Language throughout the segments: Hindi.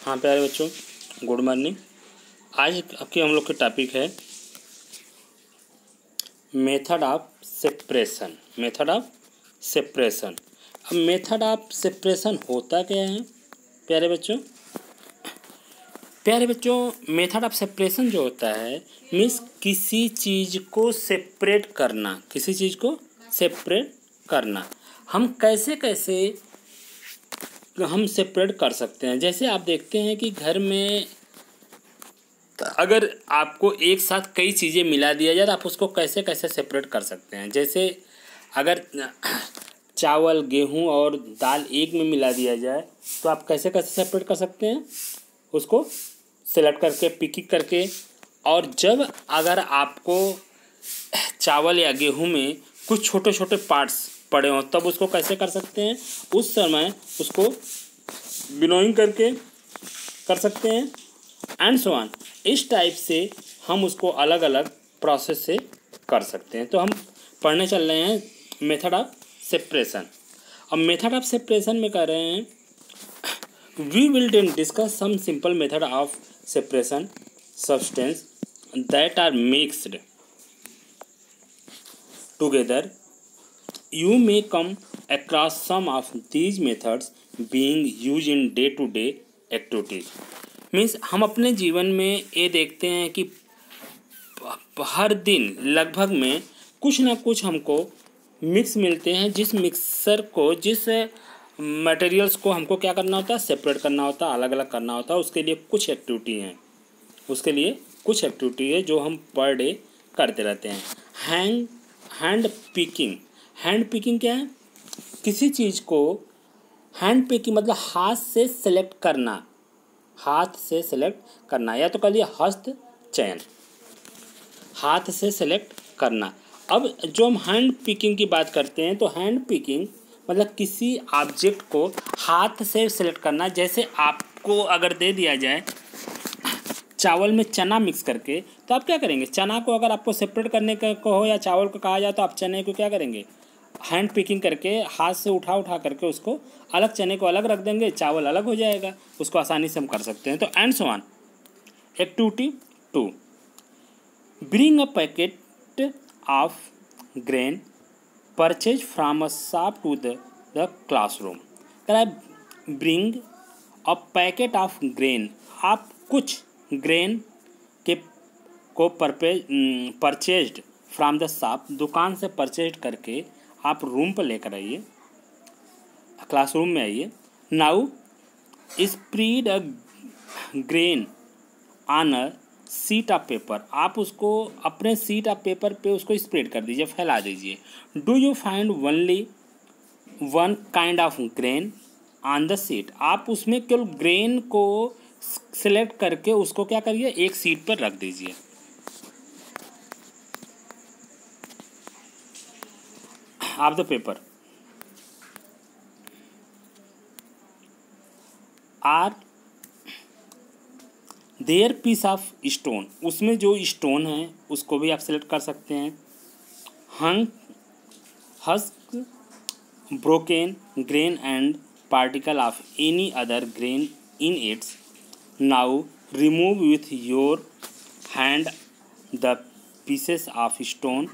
हाँ प्यारे बच्चों, गुड मॉर्निंग। आज आपके हम लोग के टॉपिक है method of separation. Method of separation. अब मेथड ऑफ सेपरेशन होता क्या है प्यारे बच्चों? मेथड ऑफ सेपरेशन जो होता है मीन्स किसी चीज़ को सेपरेट करना, किसी चीज़ को सेपरेट करना। हम कैसे कैसे हम सेपरेट कर सकते हैं? जैसे आप देखते हैं कि घर में अगर आपको एक साथ कई चीज़ें मिला दिया जाए तो आप उसको कैसे कैसे सेपरेट कर सकते हैं। जैसे अगर चावल, गेहूं और दाल एक में मिला दिया जाए तो आप कैसे कैसे सेपरेट कर सकते हैं? उसको सेलेक्ट करके, पिकिंग करके। और जब अगर आपको चावल या गेहूं में कुछ छोटे छोटे पार्ट्स पड़े हों तब उसको कैसे कर सकते हैं? उस समय उसको विनोइंग करके कर सकते हैं एंड सो ऑन। इस टाइप से हम उसको अलग अलग प्रोसेस से कर सकते हैं। तो हम पढ़ने चल रहे हैं मेथड ऑफ सेपरेशन। अब मेथड ऑफ सेपरेशन में कर रहे हैं we will then discuss some simple method of separation substance that are mixed together. You may come across some of these methods being used in day-to-day activities. Means हम अपने जीवन में ये देखते हैं कि हर दिन लगभग में कुछ ना कुछ हमको मिक्स मिलते हैं, जिस मिक्सर को, जिस मटेरियल्स को हमको क्या करना होता है? सेपरेट करना होता है, अलग अलग करना होता है। उसके लिए कुछ एक्टिविटी है जो हम पर डे करते रहते हैं। Hand picking. हैंड पिकिंग क्या है? किसी चीज़ को हैंड पिकिंग मतलब हाथ से सेलेक्ट करना, हाथ से सेलेक्ट करना, या तो कहिए हस्त चयन, हाथ से सेलेक्ट करना। अब जो हम हैंड पिकिंग की बात करते हैं तो हैंड पिकिंग मतलब किसी ऑब्जेक्ट को हाथ से सेलेक्ट करना। जैसे आपको अगर दे दिया जाए चावल में चना मिक्स करके, तो आप क्या करेंगे? चना को अगर आपको सेपरेट करने का हो या चावल को कहा जाए तो आप चने को क्या करेंगे? हैंड पिकिंग करके हाथ से उठा करके उसको अलग, चने को अलग रख देंगे, चावल अलग हो जाएगा। उसको आसानी से हम कर सकते हैं। तो and so on. Activity 2, bring a packet of grain purchase from a shop to the classroom. Bring a packet of grain. आप कुछ ग्रेन के को परचेज्ड फ्रॉम द शॉप, दुकान से परचेज करके आप रूम पर लेकर आइए, क्लासरूम में आइए। Now spread a grain on a sheet of paper. आप उसको अपने शीट ऑफ पेपर पे उसको स्प्रेड कर दीजिए, फैला दीजिए। Do you find only one kind of grain on the sheet. आप उसमें केवल ग्रेन को सेलेक्ट करके उसको क्या करिए? एक शीट पर रख दीजिए। Of the paper are there piece of stone. उसमें जो स्टोन है उसको भी आप सेलेक्ट कर सकते हैं। Husk, broken grain and particle of any other grain in its. Now remove with your hand the pieces of stone,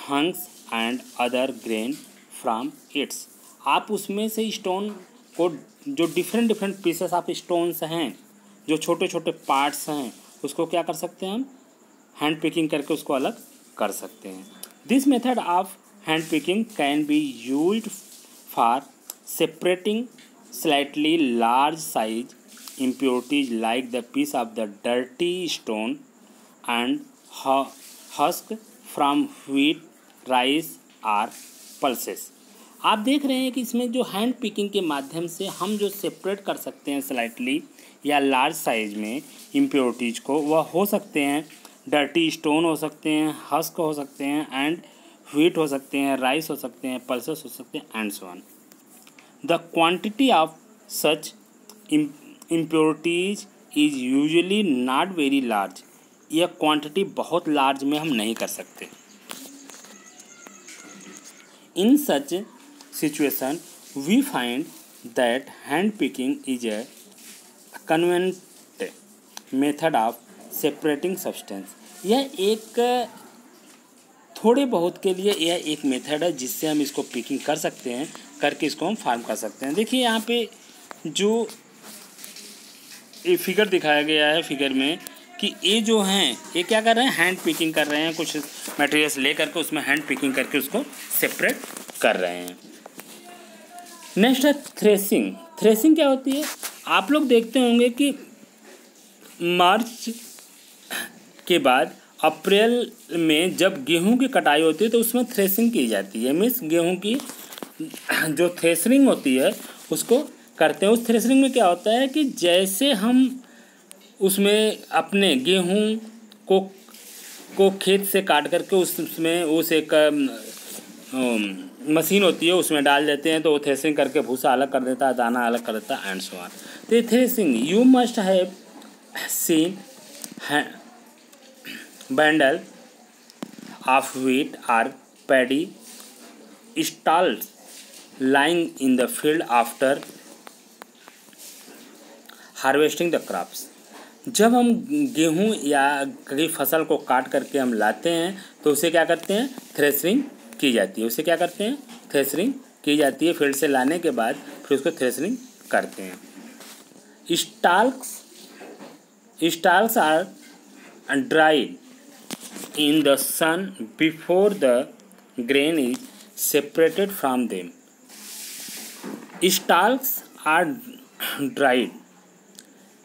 hunks and other grain from its. आप उसमें से स्टोन को, जो डिफरेंट पीसेस ऑफ स्टोन्स हैं, जो छोटे छोटे पार्ट्स हैं, उसको क्या कर सकते हैं? हम हैंड पिकिंग करके उसको अलग कर सकते हैं। This method of hand picking can be used for separating slightly large size impurities like the piece of the dirty stone and husk from wheat, rice or pulses। आप देख रहे हैं कि इसमें जो हैंड पिकिंग के माध्यम से हम जो सेपरेट कर सकते हैं स्लाइटली या लार्ज साइज में इम्प्योरिटीज़ को, वह हो सकते हैं डर्टी स्टोन हो सकते हैं, हस्क हो सकते हैं एंड व्हीट हो सकते हैं, राइस हो सकते हैं, पल्सेस हो सकते हैं and so on. The quantity of such impurities is usually not very large. यह क्वांटिटी बहुत लार्ज में हम नहीं कर सकते। In such situation we find that hand picking is a convenient method of separating substance. यह एक थोड़े बहुत के लिए यह एक मेथड है जिससे हम इसको पिकिंग कर सकते हैं, करके इसको हम फार्म कर सकते हैं। देखिए यहाँ पे जो ये फिगर दिखाया गया है, फिगर में कि ये जो हैं ये क्या कर रहे हैं, हैंड पिकिंग कर रहे हैं। कुछ मटेरियल्स ले करके उसमें हैंड पिकिंग करके उसको सेपरेट कर रहे हैं। नेक्स्ट है थ्रेसिंग। थ्रेसिंग क्या होती है? आप लोग देखते होंगे कि मार्च के बाद अप्रैल में जब गेहूं की कटाई होती है तो उसमें थ्रेसिंग की जाती है। मीन्स गेहूं की जो थ्रेसरिंग होती है उसको करते हैं। उस थ्रेसरिंग में क्या होता है कि जैसे हम उसमें अपने गेहूं को खेत से काट करके उसमें उस एक मशीन होती है उसमें डाल देते हैं तो वो थ्रेसिंग करके भूसा अलग कर देता है, दाना अलग कर देता है एंड सो ऑन। तो ये threshing you must have seen bundle of wheat or paddy stalks lying in the field after harvesting the crops। जब हम गेहूं या कहीं फसल को काट करके हम लाते हैं तो उसे क्या करते हैं, थ्रेसरिंग की जाती है। उसे क्या करते हैं, थ्रेसरिंग की जाती है। फील्ड से लाने के बाद फिर उसको थ्रेसरिंग करते हैं। Stalks are dried in the sun before the grain is separated from them। Stalks are dried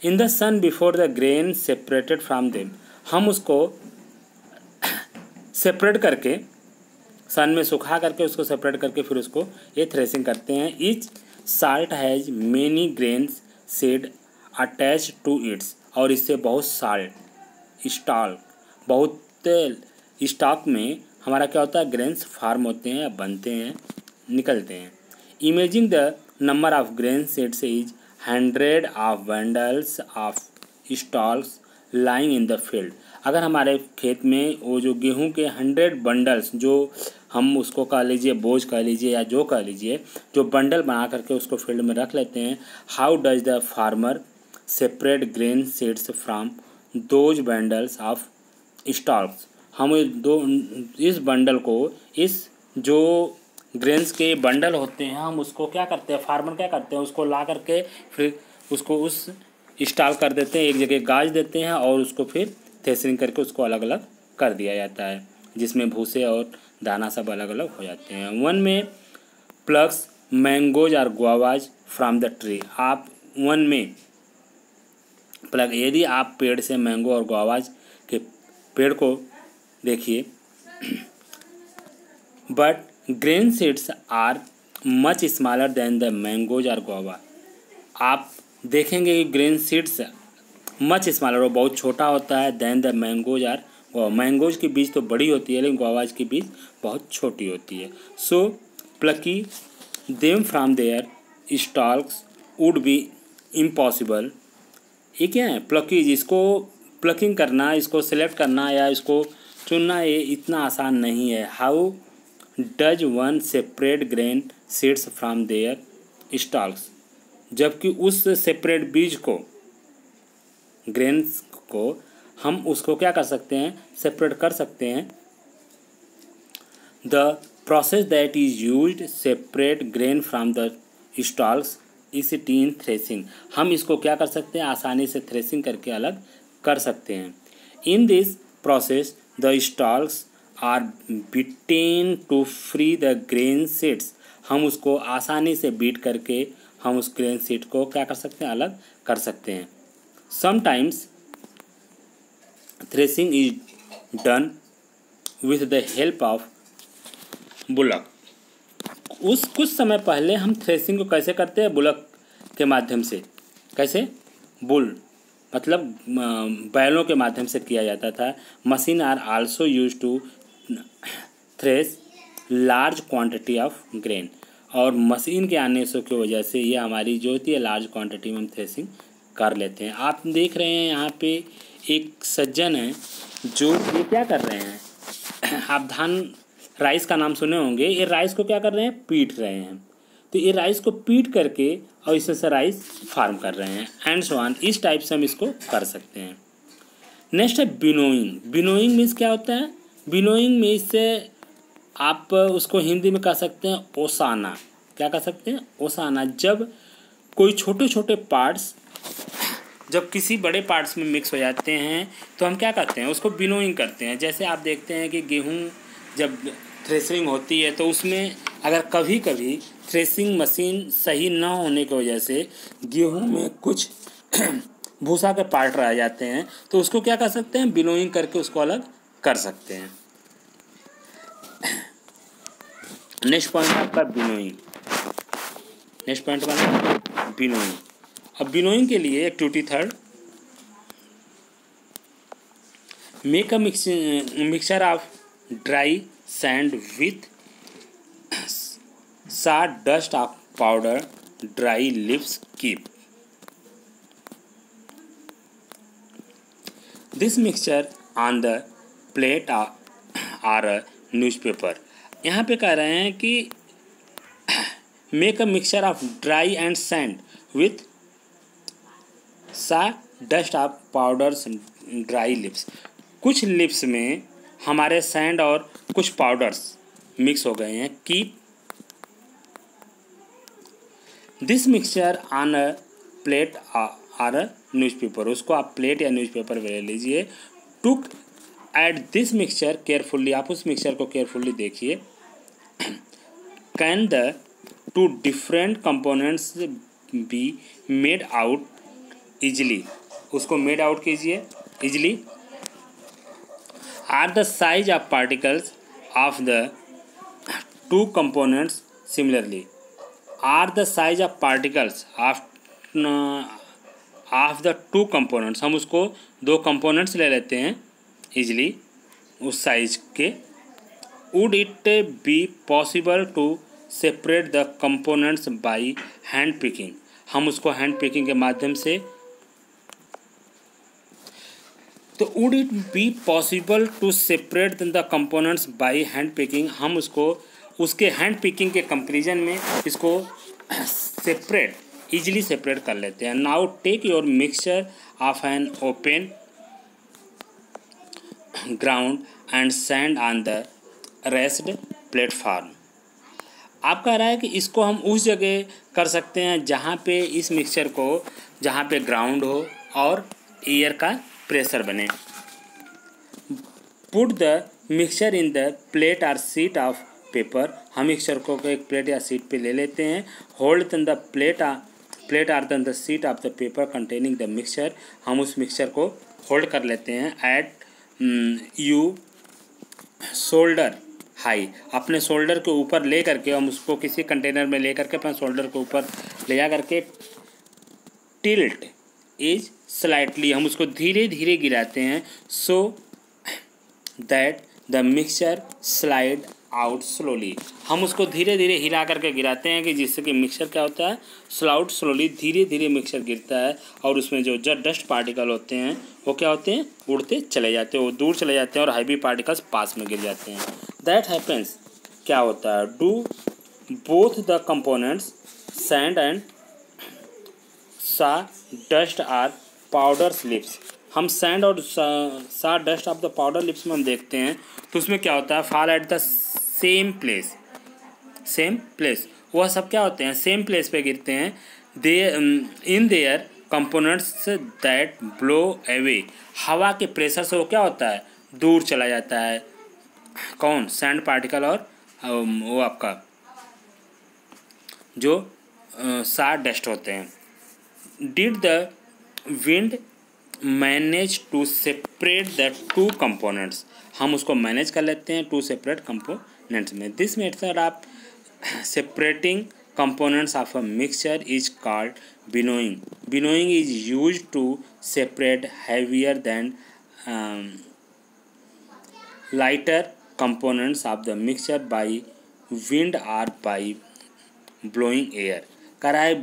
in the sun before the grain separated from them। हम उसको सेपरेट करके सन में सुखा करके उसको सेपरेट करके फिर उसको ये थ्रेसिंग करते हैं। Each salt has many grains seed attach to its. और इससे बहुत साल्ट स्टाल्क बहुत स्टॉक में हमारा क्या होता है, ग्रेन्स फार्म होते हैं, बनते हैं, निकलते हैं। Imaging the number of grain seeds is 100 of bundles of stalls lying in the field. अगर हमारे खेत में वो जो गेहूं के 100 बंडल्स, जो हम उसको कह लीजिए बोझ कह लीजिए या जो कह लीजिए, जो बंडल बना करके उसको फील्ड में रख लेते हैं। How does the farmer separate grain seeds from those bundles of stocks. हम इस बंडल को, इस जो ग्रेन्स के बंडल होते हैं, हम उसको क्या करते हैं, फार्मर क्या करते हैं, उसको ला करके फिर उसको उस स्टॉल कर देते हैं, एक जगह गाज देते हैं और उसको फिर थ्रेसरिंग करके उसको अलग अलग कर दिया जाता है, जिसमें भूसे और दाना सब अलग अलग हो जाते हैं। वन में प्लग्स मैंगोज और गुआवाज फ्रॉम द ट्री। आप वन में प्लग, यदि आप पेड़ से मैंगो और गुआवाज के पेड़ को देखिए, but grain seeds are much smaller than the mangoes और गुआवा। आप देखेंगे कि ग्रेन सीड्स मच स्मॉलर, वो बहुत छोटा होता है, देन द मैंगोज और गुआवा। मैंगोज की बीज तो बड़ी होती है लेकिन गुआवाज की बीज बहुत छोटी होती है। So plucking them from their stalks would be impossible. ये क्या है, प्लकीज, इसको प्लकिंग करना, इसको सेलेक्ट करना या इसको चुनना ये इतना आसान नहीं है। How does one separate grain seeds from their stalks. जबकि उस सेपरेट बीज को, ग्रेन्स को हम उसको क्या कर सकते हैं, सेपरेट कर सकते हैं। The process that is used separate grain from the stalks is teen threshing. हम इसको क्या कर सकते हैं, आसानी से थ्रेसिंग करके अलग कर सकते हैं। In this process the stalks are beaten to free the grain seeds. हम उसको आसानी से बीट करके हम उस ग्रेन सीड को क्या कर सकते हैं, अलग कर सकते हैं। Sometimes threshing is done with the help of bullock. उस कुछ समय पहले हम थ्रेसिंग को कैसे करते हैं, बुलक के माध्यम से। कैसे, बुल मतलब बैलों के माध्यम से किया जाता था। Machine are also use to thresh large quantity of grain. और मशीन के आने से की वजह से ये हमारी जो होती है लार्ज क्वांटिटी में हम थ्रेसिंग कर लेते हैं। आप देख रहे हैं यहाँ पे एक सज्जन है जो ये क्या कर रहे हैं, आप धान राइस का नाम सुने होंगे, ये राइस को क्या कर रहे हैं, पीट रहे हैं। तो ये राइस को पीट करके और इससे से राइस फार्म कर रहे हैं एंड सो ऑन। इस टाइप से हम इसको कर सकते हैं। नेक्स्ट है बिनोइंग। बिनोइंग मीन्स क्या होता है? बिनोइंग में इससे आप उसको हिंदी में कह सकते हैं ओसाना। क्या कह सकते हैं? ओसाना। जब कोई छोटे छोटे पार्ट्स जब किसी बड़े पार्ट्स में मिक्स हो जाते हैं तो हम क्या करते हैं? उसको बिनोइंग करते हैं। जैसे आप देखते हैं कि गेहूँ जब थ्रेसिंग होती है तो उसमें अगर कभी कभी थ्रेसिंग मशीन सही न होने की वजह से गेहूँ में कुछ भूसा के पार्ट रह जाते हैं तो उसको क्या कर सकते हैं? बिनोइंग करके उसको अलग कर सकते हैं। नेक्स्ट पॉइंट आपका बिनोइंग। नेक्स्ट पॉइंट बना बिनोइंग। अब बिनोइंग के लिए activity third, make a mixture of dry sand with sawdust of powder dry leaves keep this mixture on the plate or a newspaper. यहाँ पे कह रहे हैं कि make a mixture of dry and sand with sawdust of powders dry leaves. कुछ लिप्स में हमारे सैंड और कुछ पाउडर्स मिक्स हो गए हैं। Keep this mixture on a plate or a newspaper. उसको आप प्लेट या न्यूज़पेपर पे ले लीजिए। Took at this mixture carefully. आप उस मिक्सचर को केयरफुल्ली देखिए। Can the two different components be made out easily. उसको मेड आउट कीजिए easily. Are the size of particles of the two components similarly. Are the size of particles of the two components. हम उसको दो कंपोनेंट्स ले लेते हैं इजली उस साइज के। Would it be possible to separate the components by hand picking. हम उसको हैंड पिकिंग के माध्यम से तो would it be possible to separate the components by hand picking. हम उसको उसके हैंड पिकिंग के कंपेरिजन में इसको सेपरेट इजीली सेपरेट कर लेते हैं। Now take your mixture of an open ground and sand on the raised platform. आप कह रहा है कि इसको हम उस जगह कर सकते हैं जहाँ पे इस मिक्सचर को जहाँ पे ग्राउंड हो और एयर का प्रेशर बने। Put the mixture in the plate or sheet of paper. हम मिक्सचर को एक प्लेट या सीट पे ले लेते हैं। Hold the plate or the sheet of the paper containing the mixture. हम उस मिक्सचर को होल्ड कर लेते हैं। At you shoulder high. अपने शोल्डर के ऊपर ले करके हम उसको किसी कंटेनर में ले करके अपने शोल्डर के ऊपर ले जा करके टिल्ट इज स्लाइटली। हम उसको धीरे धीरे गिराते हैं so that the mixture slide out slowly. हम उसको धीरे धीरे हिला करके गिराते हैं कि जिससे कि मिक्सचर क्या होता है? स्लाउड स्लोली। धीरे धीरे मिक्सचर गिरता है और उसमें जो डस्ट पार्टिकल होते हैं वो क्या होते हैं? उड़ते चले जाते हैं, वो दूर चले जाते हैं और हैवी पार्टिकल्स पास में गिर जाते हैं। दैट हैपेंस क्या होता है? Do both the components sand and सा डस्ट आर पाउडर लिप्स। हम सैंड और सा dust of the powder lips में हम देखते हैं तो उसमें क्या होता है? Fall at the same place. Same place वह सब क्या होते हैं? सेम प्लेस पे गिरते हैं। They in their components that blow away. हवा के प्रेशर से वो क्या होता है? दूर चला जाता है। कौन? सैंड पार्टिकल और वो आपका जो सा डस्ट होते हैं। Did the wind manage to separate the two components. हम उसको मैनेज कर लेते हैं टू सेपरेट कंपोनेंट्स में। This method of separating components of a mixture is called winnowing. Winnowing is used to separate heavier than lighter components of the mixture by wind or by blowing air। कर रहा है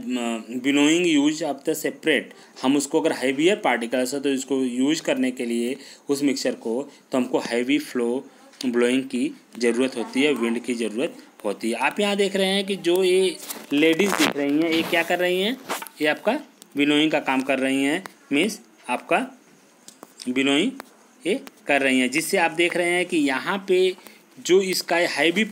बिनोइंग यूज ऑफ द सेपरेट। हम उसको अगर हैवियर पार्टिकल्स है तो इसको यूज करने के लिए उस मिक्सचर को तो हमको हैवी फ्लो ब्लोइंग की ज़रूरत होती है, विंड की ज़रूरत होती है। आप यहाँ देख रहे हैं कि जो ये लेडीज़ दिख रही हैं, ये क्या कर रही हैं, ये आपका विनोइंग का काम कर रही हैं, मीन्स आपका विनोइंग ये कर रही हैं, जिससे आप देख रहे हैं कि यहाँ पे जो इसका हैवी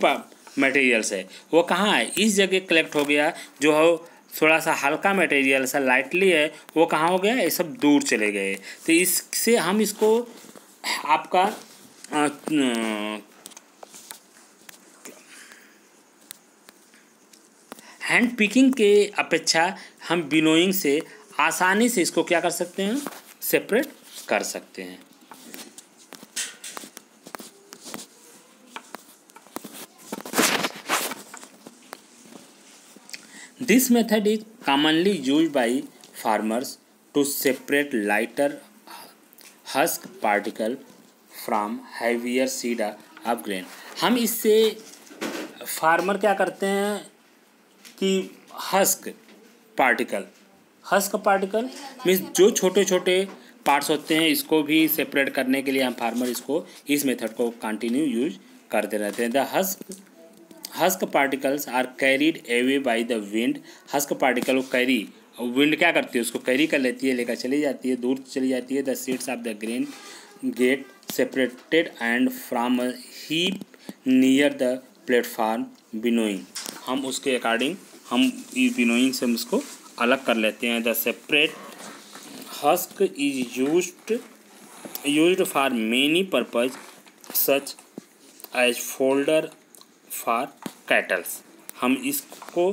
मटेरियल्स है वो कहाँ है, इस जगह कलेक्ट हो गया। जो है थोड़ा सा हल्का मटेरियल सा लाइटली है वो कहाँ हो गया, ये सब दूर चले गए। तो इससे हम इसको आपका हैंड पिकिंग के अपेक्षा हम विनोइंग से आसानी से इसको क्या कर सकते हैं, सेपरेट कर सकते हैं। This method is commonly used by farmers to separate lighter husk particle from heavier seed of grain। हम इससे फार्मर क्या करते हैं कि हस्क पार्टिकल मीन्स जो छोटे छोटे पार्ट्स होते हैं इसको भी सेपरेट करने के लिए हम फार्मर इसको इस मेथड को कंटिन्यू यूज करते रहते हैं। The husk particles are carried away by the wind. Husk particle को कैरी, विंड क्या करती है, उसको कैरी कर लेती है, लेकर चली जाती है, दूर चली जाती है। The seeds of the grain get separated and from a heap near the platform winnowing. हम उसके अकॉर्डिंग हम विनोइंग से हम उसको अलग कर लेते हैं। The separate husk is used for many purpose such as folder for cattles. हम इसको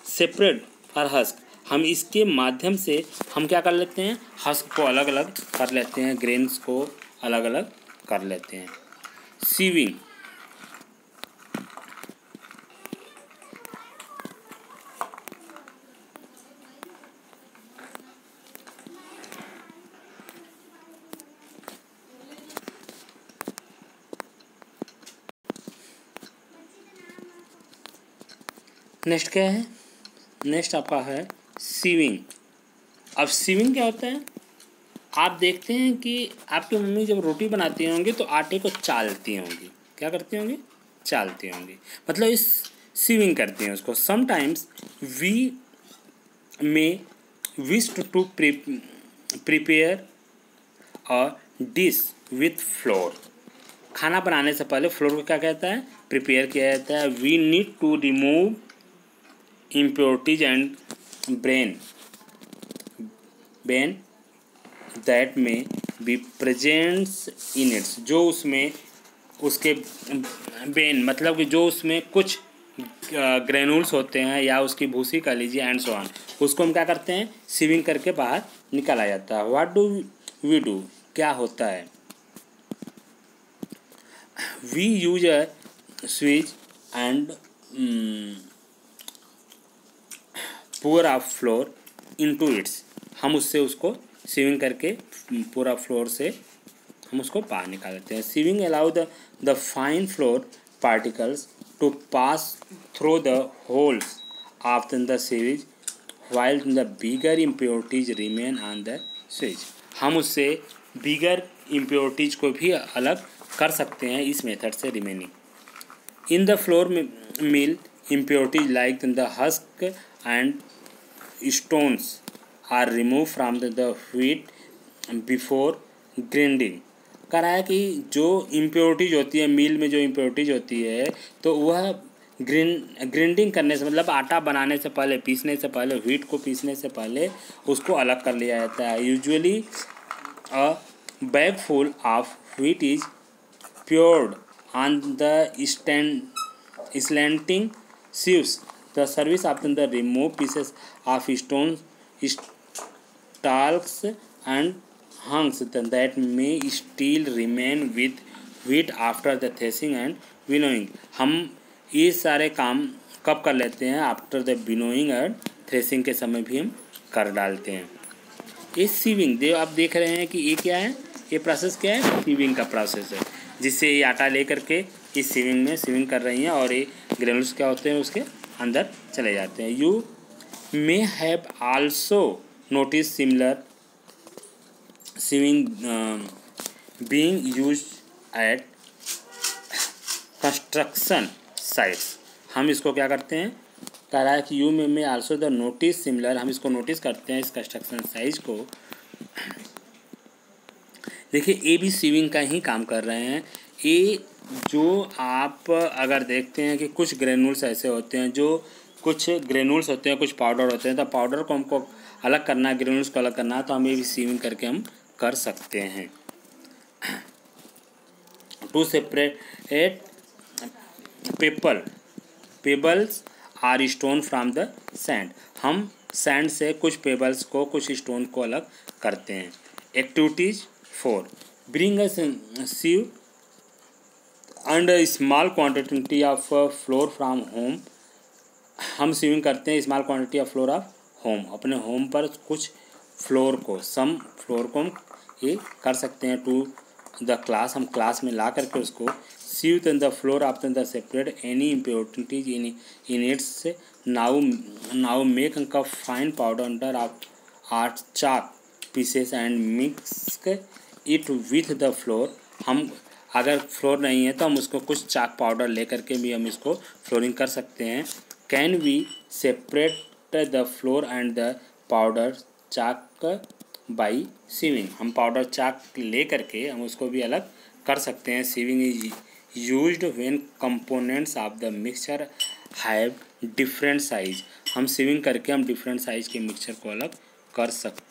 सेपरेट फॉर हस्क, हम इसके माध्यम से हम क्या कर लेते हैं, हस्क को अलग अलग कर लेते हैं, ग्रेन्स को अलग अलग कर लेते हैं। सीविंग, नेक्स्ट क्या है, नेक्स्ट आपका है सीविंग। अब सीविंग क्या होता है, आप देखते हैं कि आपकी मम्मी जब रोटी बनाती होंगी तो आटे को चालती होंगी, क्या करती होंगी, चालती होंगी, मतलब इस सीविंग करती हैं उसको। Sometimes we may wish to prepare a dish with flour. खाना बनाने से पहले फ्लोर को क्या कहता है, प्रिपेयर किया जाता है। We need to remove impurities and brain that may be present in it। जो उसमें उसके बेन मतलब कि जो उसमें कुछ ग्रेनुल्स होते हैं या उसकी भूसी कह लीजिए एंड सो ऑन, उसको हम क्या करते हैं, सीविंग करके बाहर निकाला जाता है। व्हाट डू वी डू, क्या होता है, we use a switch and pour of flour into its. हम उससे उसको सीविंग करके पूरा फ्लोर से हम उसको बाहर निकाल देते हैं। Sieving allow the fine flour particles to pass through the holes of the sewage while the bigger impurities remain on the switch. हम उससे बिगर इम्प्योरिटीज को भी अलग कर सकते हैं इस मेथड से। Remaining in the flour mill impurities like the husk and stones are removed from the wheat before grinding। कह रहा है कि जो इम्प्योरिटीज होती है मिल में, जो इम्प्योरिटीज होती है तो वह ग्राइंडिंग करने से मतलब आटा बनाने से पहले, पीसने से पहले, व्हीट को पीसने से पहले उसको अलग कर लिया जाता है। Usually a bag full of wheat is poured on the slanting sieves। The service often the remove pieces of stone stalks and hunks that may still remain with wheat after the threshing and winnowing। हम ये सारे काम कब कर लेते हैं, आफ्टर द विनोइंग और थ्रेसिंग के समय भी हम कर डालते हैं। ये सीविंग दे आप देख रहे हैं कि ये क्या है, ये प्रोसेस क्या है, सीविंग का प्रोसेस है, जिससे ये आटा लेकर के इस सीविंग में सीविंग कर रही हैं और ये ग्रेनुल्स क्या होते हैं उसके अंदर चले जाते हैं। You may have also notice similar sieving being used at construction sites. हम इसको क्या करते हैं, कह रहा है कि you may also the notice similar, हम इसको नोटिस करते हैं इस कंस्ट्रक्शन साइज को। देखिए ए भी सीविंग का ही काम कर रहे हैं। ए जो आप अगर देखते हैं कि कुछ ग्रेनुल्स ऐसे होते हैं, जो कुछ ग्रेनुल्स होते हैं, कुछ पाउडर होते हैं, तो पाउडर को हमको अलग करना है, ग्रेनुल्स को अलग करना है, तो हम ए भी सीविंग करके हम कर सकते हैं। To separate pebbles or stone from the sand, हम सैंड से कुछ पेबल्स को, कुछ स्टोन को अलग करते हैं। Activities 4, bring a sieve and a small quantity of flour from home, हम सीविंग करते हैं small quantity of floor of home, अपने होम पर कुछ फ्लोर को, सम फ्लोर को हम ये कर सकते हैं। टू द क्लास, हम क्लास में ला करके उसको sieve the flour after the separate any impurities in its, now make a fine powder under of chalk pieces and mix it with the flour, हम अगर फ्लोर नहीं है तो हम उसको कुछ चाक पाउडर ले करके भी हम इसको फ्लोरिंग कर सकते हैं। Can we separate the flour and the powder chalk by sieving, हम पाउडर चाक ले करके हम उसको भी अलग कर सकते हैं। Sieving is used when components of the mixture have different size, हम सीविंग करके हम डिफरेंट साइज के मिक्सचर को अलग कर सकते हैं।